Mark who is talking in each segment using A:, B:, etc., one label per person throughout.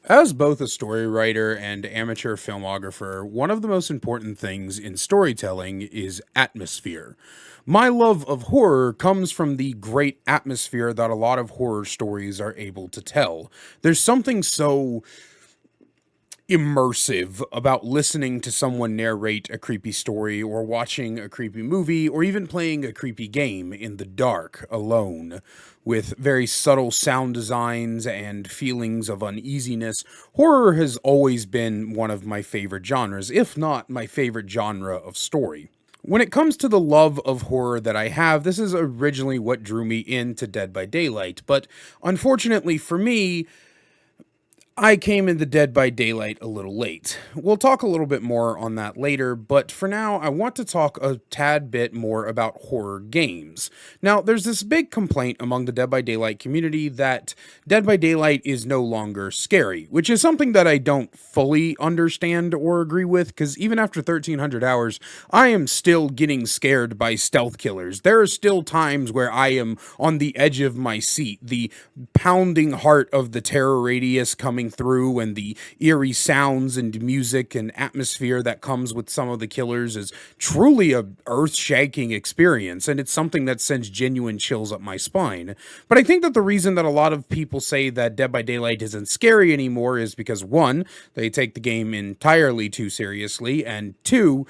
A: As both a story writer and amateur filmographer, one of the most important things in storytelling is atmosphere. My love of horror comes from the great atmosphere that a lot of horror stories are able to tell. There's something so immersive about listening to someone narrate a creepy story or watching a creepy movie or even playing a creepy game in the dark alone with very subtle sound designs and feelings of uneasiness. Horror has always been one of my favorite genres, if not my favorite genre of story. When it comes to the love of horror that I have, this is originally what drew me into Dead by Daylight, but unfortunately for me, I came into Dead by Daylight a little late. We'll talk a little bit more on that later, but for now, I want to talk a tad bit more about horror games. Now, there's this big complaint among the Dead by Daylight community that Dead by Daylight is no longer scary, which is something that I don't fully understand or agree with, because even after 1300 hours, I am still getting scared by stealth killers. There are still times where I am on the edge of my seat, the pounding heart of the terror radius coming through and the eerie sounds and music and atmosphere that comes with some of the killers is truly a earth-shaking experience, and it's something that sends genuine chills up my spine. But I think that the reason that a lot of people say that Dead by Daylight isn't scary anymore is because one, they take the game entirely too seriously, and two,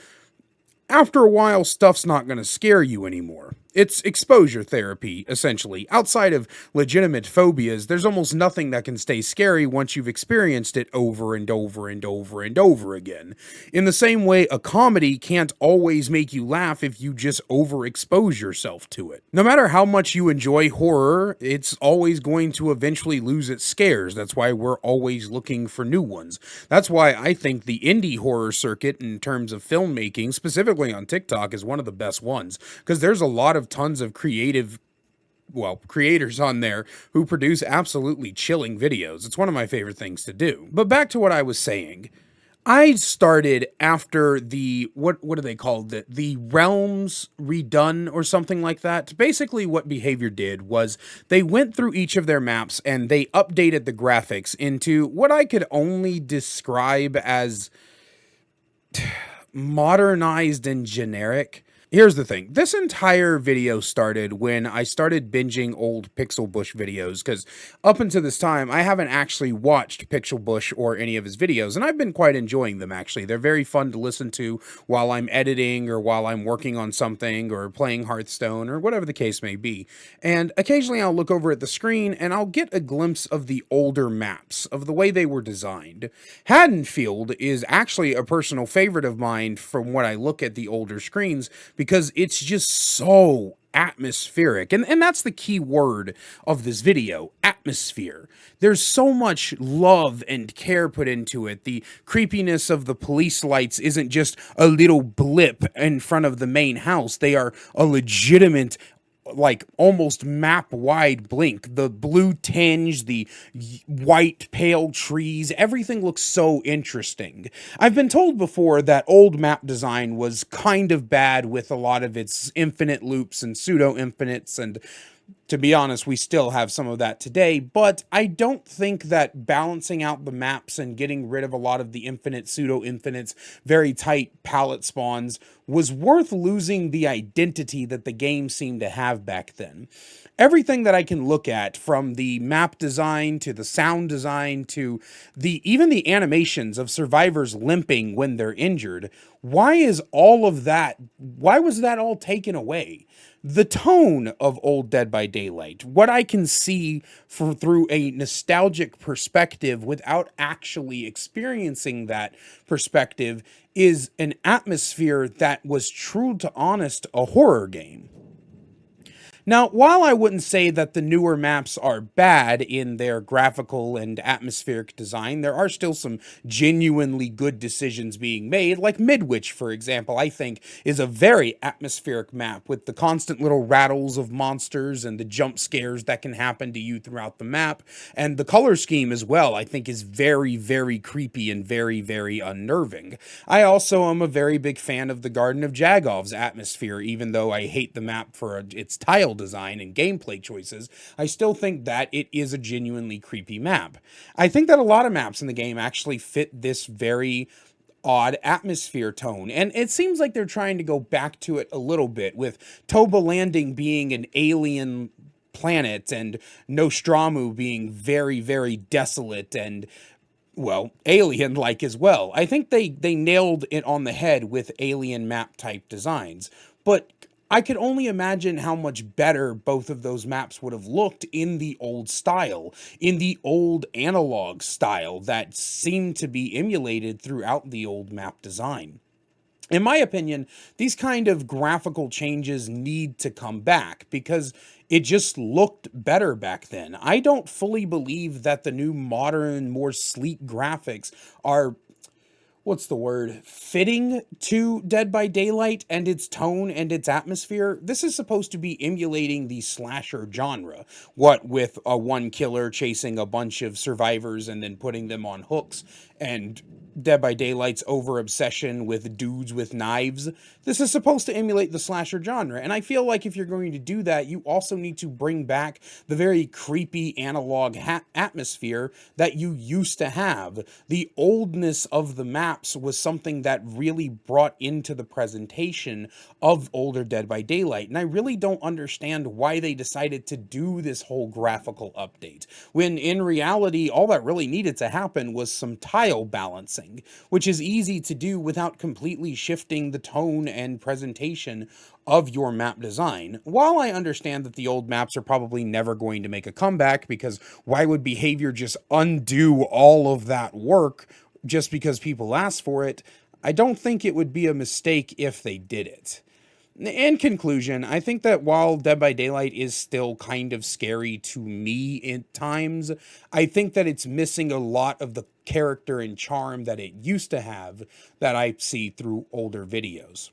A: after a while, stuff's not going to scare you anymore. It's exposure therapy, essentially. Outside of legitimate phobias, there's almost nothing that can stay scary once you've experienced it over and over and over and over again. In the same way, a comedy can't always make you laugh if you just overexpose yourself to it. No matter how much you enjoy horror, it's always going to eventually lose its scares. That's why we're always looking for new ones. That's why I think the indie horror circuit, in terms of filmmaking, specifically on TikTok, is one of the best ones, because there's a lot of tons of creators on there who produce absolutely chilling videos. It's one of my favorite things to do. But back to what I was saying. I started after the what do they call it? The realms redone or something like that. Basically what Behavior did was they went through each of their maps and they updated the graphics into what I could only describe as modernized and generic. Here's the thing. This entire video started when I started binging old Pixel Bush videos, because up until this time, I haven't actually watched Pixel Bush or any of his videos, and I've been quite enjoying them, actually. They're very fun to listen to while I'm editing or while I'm working on something or playing Hearthstone or whatever the case may be. And occasionally I'll look over at the screen and I'll get a glimpse of the older maps, of the way they were designed. Haddenfield is actually a personal favorite of mine from what I look at the older screens, because it's just so atmospheric. And that's the key word of this video, atmosphere. There's so much love and care put into it. The creepiness of the police lights isn't just a little blip in front of the main house. They are a legitimate, like, almost map wide blink. The blue tinge, the white pale trees, everything looks so interesting. I've been told before that old map design was kind of bad with a lot of its infinite loops and pseudo infinites, and to be honest, we still have some of that today, but I don't think that balancing out the maps and getting rid of a lot of the infinite, pseudo-infinites, very tight palette spawns was worth losing the identity that the game seemed to have back then. Everything that I can look at, from the map design to the sound design to even the animations of survivors limping when they're injured, why was that all taken away? The tone of old Dead by Daylight, what I can see through a nostalgic perspective without actually experiencing that perspective, is an atmosphere that was true to honest a horror game. Now, while I wouldn't say that the newer maps are bad in their graphical and atmospheric design, there are still some genuinely good decisions being made, like Midwich, for example, I think is a very atmospheric map with the constant little rattles of monsters and the jump scares that can happen to you throughout the map. And the color scheme as well, I think, is very, very creepy and very, very unnerving. I also am a very big fan of the Garden of Jagov's atmosphere, even though I hate the map for its tile design and gameplay choices, I still think that it is a genuinely creepy map. I think that a lot of maps in the game actually fit this very odd atmosphere tone, and it seems like they're trying to go back to it a little bit, with Toba Landing being an alien planet and Nostromo being very, very desolate and, well, alien-like as well. I think they nailed it on the head with alien map type designs, but I could only imagine how much better both of those maps would have looked in the old style, in the old analog style that seemed to be emulated throughout the old map design. In my opinion, these kind of graphical changes need to come back because it just looked better back then. I don't fully believe that the new modern, more sleek graphics are, what's the word, fitting to Dead by Daylight and its tone and its atmosphere. This is supposed to be emulating the slasher genre, what with a one killer chasing a bunch of survivors and then putting them on hooks, and Dead by Daylight's over obsession with dudes with knives. This is supposed to emulate the slasher genre, and I feel like if you're going to do that, you also need to bring back the very creepy analog atmosphere that you used to have. The oldness of the maps was something that really brought into the presentation of older Dead by Daylight, and I really don't understand why they decided to do this whole graphical update, when in reality, all that really needed to happen was some tile balancing, which is easy to do without completely shifting the tone and presentation of your map design. While I understand that the old maps are probably never going to make a comeback, because why would behavior just undo all of that work just because people ask for it, I don't think it would be a mistake if they did it. In conclusion, I think that while Dead by Daylight is still kind of scary to me at times, I think that it's missing a lot of the character and charm that it used to have that I see through older videos.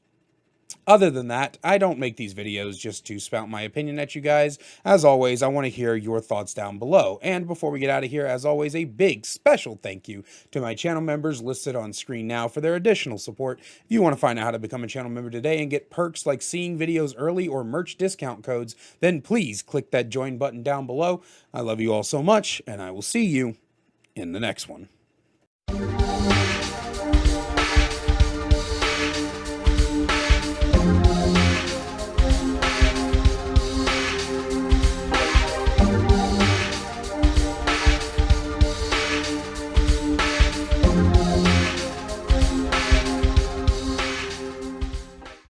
A: Other than that, I don't make these videos just to spout my opinion at you guys. As always, I want to hear your thoughts down below. And before we get out of here, as always, a big special thank you to my channel members listed on screen now for their additional support. If you want to find out how to become a channel member today and get perks like seeing videos early or merch discount codes, then please click that join button down below. I love you all so much, and I will see you in the next one.